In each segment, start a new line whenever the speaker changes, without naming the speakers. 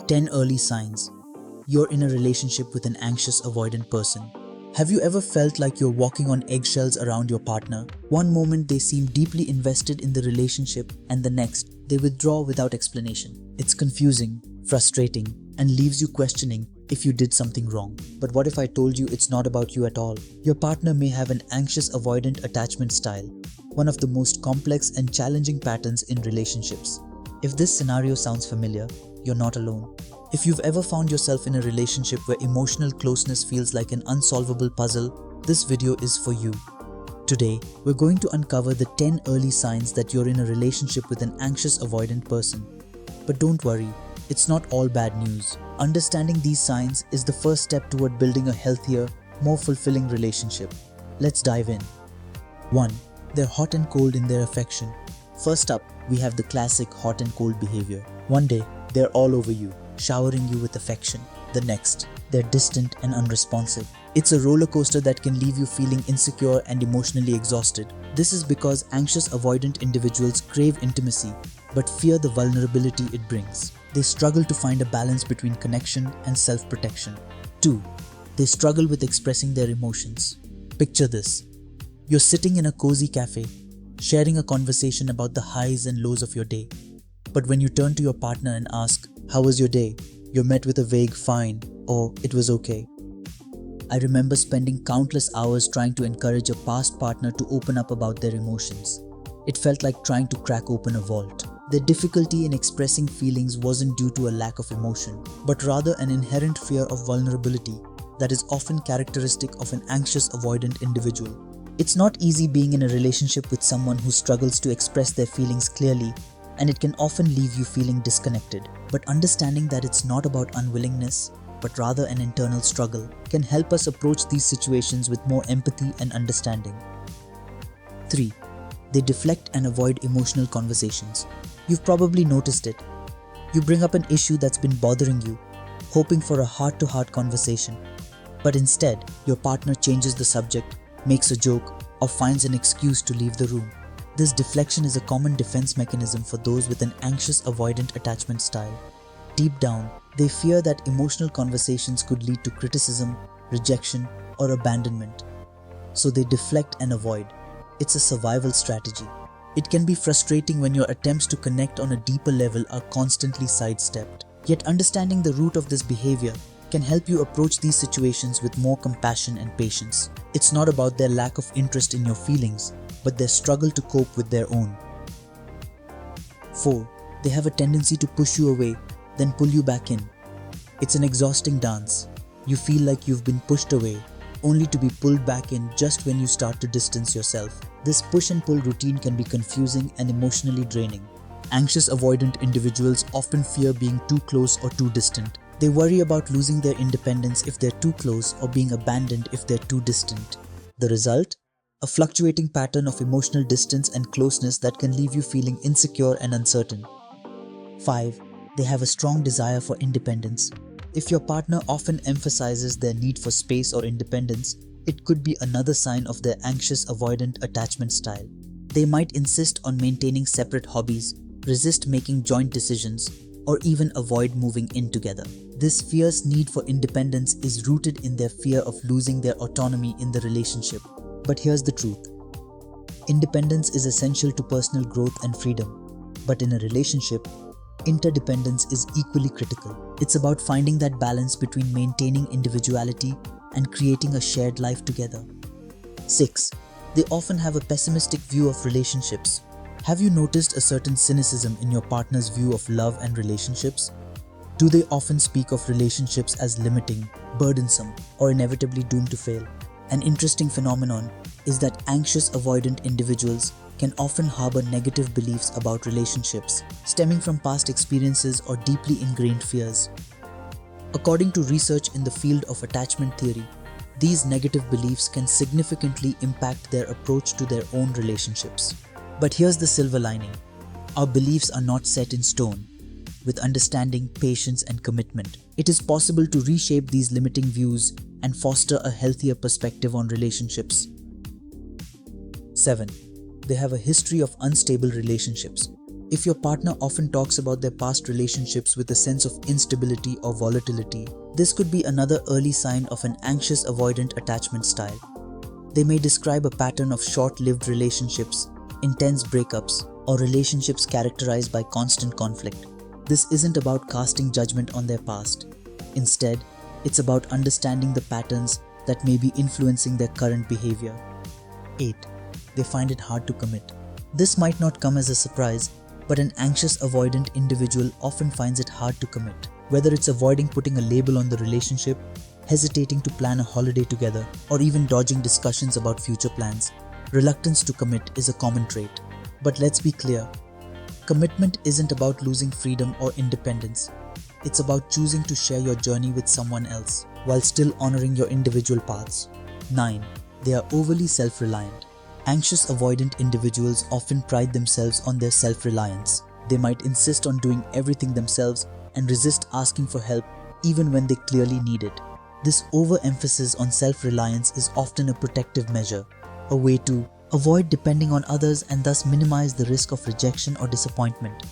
10 early signs you're in a relationship with an anxious avoidant person. Have you ever felt like you're walking on eggshells around your partner? One moment they seem deeply invested in the relationship, and the next, they withdraw without explanation. It's confusing, frustrating, and leaves you questioning if you did something wrong. But what if I told you it's not about you at all? Your partner may have an anxious-avoidant attachment style, one of the most complex and challenging patterns in relationships. If this scenario sounds familiar, you're not alone. If you've ever found yourself in a relationship where emotional closeness feels like an unsolvable puzzle, this video is for you. Today, we're going to uncover the 10 early signs that you're in a relationship with an anxious-avoidant person. But don't worry, it's not all bad news. Understanding these signs is the first step toward building a healthier, more fulfilling relationship. Let's dive in. 1. They're hot and cold in their affection. First up, we have the classic hot and cold behavior. One day, they're all over you, showering you with affection. The next, they're distant and unresponsive. It's a roller coaster that can leave you feeling insecure and emotionally exhausted. This is because anxious-avoidant individuals crave intimacy but fear the vulnerability it brings. They struggle to find a balance between connection and self-protection. 2. They struggle with expressing their emotions. Picture this. You're sitting in a cozy cafe, sharing a conversation about the highs and lows of your day. But when you turn to your partner and ask, "How was your day?" you're met with a vague "fine" or "it was okay." I remember spending countless hours trying to encourage a past partner to open up about their emotions. It felt like trying to crack open a vault. Their difficulty in expressing feelings wasn't due to a lack of emotion, but rather an inherent fear of vulnerability that is often characteristic of an anxious-avoidant individual. It's not easy being in a relationship with someone who struggles to express their feelings clearly, and it can often leave you feeling disconnected. But understanding that it's not about unwillingness, but rather an internal struggle, can help us approach these situations with more empathy and understanding. 3. They deflect and avoid emotional conversations. You've probably noticed it. You bring up an issue that's been bothering you, hoping for a heart-to-heart conversation. But instead, your partner changes the subject, makes a joke, or finds an excuse to leave the room. This deflection is a common defense mechanism for those with an anxious-avoidant attachment style. Deep down, they fear that emotional conversations could lead to criticism, rejection, or abandonment. So they deflect and avoid. It's a survival strategy. It can be frustrating when your attempts to connect on a deeper level are constantly sidestepped. Yet understanding the root of this behavior can help you approach these situations with more compassion and patience. It's not about their lack of interest in your feelings, but their struggle to cope with their own. 4. They have a tendency to push you away, then pull you back in. It's an exhausting dance. You feel like you've been pushed away, only to be pulled back in just when you start to distance yourself. This push and pull routine can be confusing and emotionally draining. Anxious-avoidant individuals often fear being too close or too distant. They worry about losing their independence if they're too close or being abandoned if they're too distant. The result? A fluctuating pattern of emotional distance and closeness that can leave you feeling insecure and uncertain. 5. They have a strong desire for independence. If your partner often emphasizes their need for space or independence, it could be another sign of their anxious-avoidant attachment style. They might insist on maintaining separate hobbies, resist making joint decisions, or even avoid moving in together. This fierce need for independence is rooted in their fear of losing their autonomy in the relationship. But here's the truth. Independence is essential to personal growth and freedom. But in a relationship, interdependence is equally critical. It's about finding that balance between maintaining individuality and creating a shared life together. 6. They often have a pessimistic view of relationships. Have you noticed a certain cynicism in your partner's view of love and relationships? Do they often speak of relationships as limiting, burdensome, or inevitably doomed to fail? An interesting phenomenon is that anxious-avoidant individuals can often harbor negative beliefs about relationships, stemming from past experiences or deeply ingrained fears. According to research in the field of attachment theory, these negative beliefs can significantly impact their approach to their own relationships. But here's the silver lining. Our beliefs are not set in stone. With understanding, patience, and commitment, it is possible to reshape these limiting views and foster a healthier perspective on relationships. 7. They have a history of unstable relationships. If your partner often talks about their past relationships with a sense of instability or volatility, this could be another early sign of an anxious-avoidant attachment style. They may describe a pattern of short-lived relationships, intense breakups, or relationships characterized by constant conflict. This isn't about casting judgment on their past. Instead, it's about understanding the patterns that may be influencing their current behavior. 8. They find it hard to commit. This might not come as a surprise, but an anxious-avoidant individual often finds it hard to commit. Whether it's avoiding putting a label on the relationship, hesitating to plan a holiday together, or even dodging discussions about future plans, reluctance to commit is a common trait. But let's be clear, commitment isn't about losing freedom or independence. It's about choosing to share your journey with someone else, while still honoring your individual paths. 9. They are overly self-reliant. Anxious-avoidant individuals often pride themselves on their self-reliance. They might insist on doing everything themselves and resist asking for help even when they clearly need it. This overemphasis on self-reliance is often a protective measure, a way to avoid depending on others and thus minimize the risk of rejection or disappointment.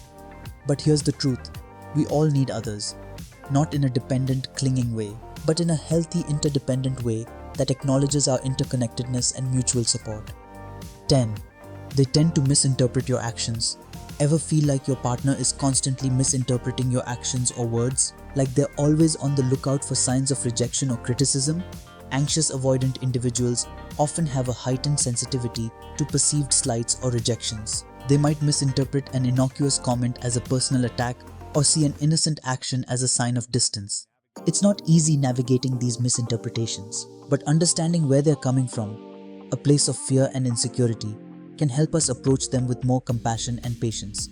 But here's the truth, we all need others, not in a dependent, clinging way, but in a healthy, interdependent way that acknowledges our interconnectedness and mutual support. 10. They tend to misinterpret your actions. Ever feel like your partner is constantly misinterpreting your actions or words? Like they're always on the lookout for signs of rejection or criticism? Anxious-avoidant individuals often have a heightened sensitivity to perceived slights or rejections. They might misinterpret an innocuous comment as a personal attack or see an innocent action as a sign of distance. It's not easy navigating these misinterpretations, but understanding where they're coming from, a place of fear and insecurity, can help us approach them with more compassion and patience.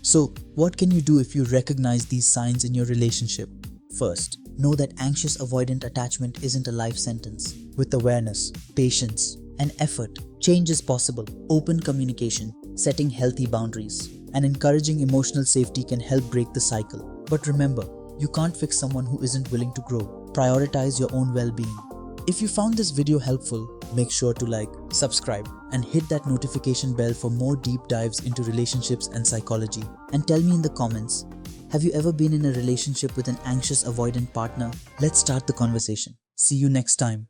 So, what can you do if you recognize these signs in your relationship? First, know that anxious-avoidant attachment isn't a life sentence. With awareness, patience, and effort, change is possible. Open communication, setting healthy boundaries, and encouraging emotional safety can help break the cycle. But remember, you can't fix someone who isn't willing to grow. Prioritize your own well-being. If you found this video helpful, make sure to like, subscribe, and hit that notification bell for more deep dives into relationships and psychology. And tell me in the comments, have you ever been in a relationship with an anxious-avoidant partner? Let's start the conversation. See you next time.